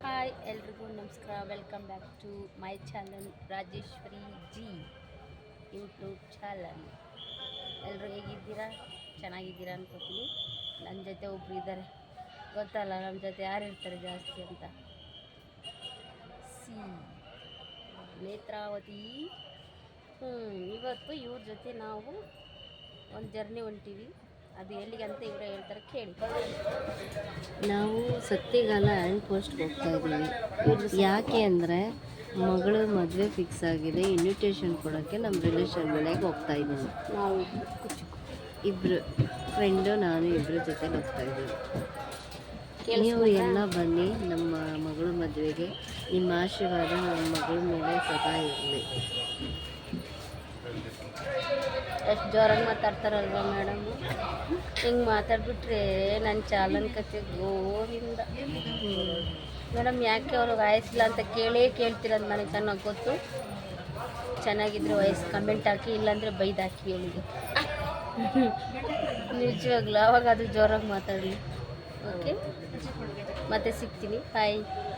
Hi ಎಲ್ರಿಗೂ ನಮಸ್ಕಾರ. Welcome back to my channel Rajeshwari ji YouTube channel. ಎಲ್ಲರೂ ಹೇಗಿದ್ದೀರಾ? ಚೆನ್ನಾಗಿದ್ದೀರಾ ಅನ್ಕೋತೀನಿ. ನನ್ನ ಜೊತೆ ಒಬ್ರು ಇದ್ದಾರೆ, ಗೊತ್ತಲ್ಲ ನಮ್ಮ ಜೊತೆ ಯಾರು ಇರ್ತಾರೆ ಜಾಸ್ತಿ ಅಂತ. ಸಿ ನೇತ್ರಾವತಿ. ಇವತ್ತು ಇವ್ರ ಜೊತೆ ನಾವು ಒಂದು ಜರ್ನಿ ಹೊಂಟೀವಿ. ಅದು ಎಲ್ಲಿಗೆ ಅಂತ ಇವರೇ ಹೇಳ್ತಾರೆ, ಕೇಳಿ. ನಾವು ಸತ್ತಿಗಾಲ ಹ್ಯಾಂಡ್ ಪೋಸ್ಟ್ಗೆ ಹೋಗ್ತಾ ಇದ್ದೀವಿ. ಯಾಕೆ ಅಂದರೆ ಮಗಳು ಮದುವೆ ಫಿಕ್ಸ್ ಆಗಿದೆ, ಇನ್ವಿಟೇಷನ್ ಕೊಡೋಕ್ಕೆ ನಮ್ಮ ರಿಲೇಷನ್ ಮನೆಗೆ ಹೋಗ್ತಾ ಇದ್ದೀನಿ. ನಾವು ಇಬ್ಬರು ಫ್ರೆಂಡು ನಾನು ಇಬ್ಬರ ಜೊತೆ ಹೋಗ್ತಾ ಇದ್ದೀವಿ. ನೀವು ಎಲ್ಲ ಬನ್ನಿ ನಮ್ಮ ಮಗಳ ಮದುವೆಗೆ. ನಿಮ್ಮ ಆಶೀರ್ವಾದ ನಮ್ಮ ಮಗಳ ಮೇಲೆ ಸದಾ ಇರಲಿ. ಎಷ್ಟು ಜೋರಾಗಿ ಮಾತಾಡ್ತಾರಲ್ವ ಮೇಡಮು. ಹಿಂಗೆ ಮಾತಾಡ್ಬಿಟ್ರೆ ನನ್ನ ಚಾಲನ್ ಕತೆ ಗೋವಿಂದ. ಮೇಡಮ್ ಯಾಕೆ ಅವರು ವಯಸ್ಸಿಲ್ಲ ಅಂತ ಕೇಳ್ತಿರೋದು ನನಗೆ ಚೆನ್ನಾಗಿ ಗೊತ್ತು. ಚೆನ್ನಾಗಿದ್ರೆ ವಯಸ್ಸು ಕಮೆಂಟ್ ಹಾಕಿ, ಇಲ್ಲಾಂದರೆ ಬೈದು ಹಾಕಿ ಅವಳಿಗೆ. ನಿಜವಾಗ್ಲೂ ಅವಾಗ ಅದು ಜೋರಾಗಿ ಮಾತಾಡಲಿ. ಓಕೆ, ಮತ್ತೆ ಸಿಗ್ತೀನಿ. ಬಾಯ್.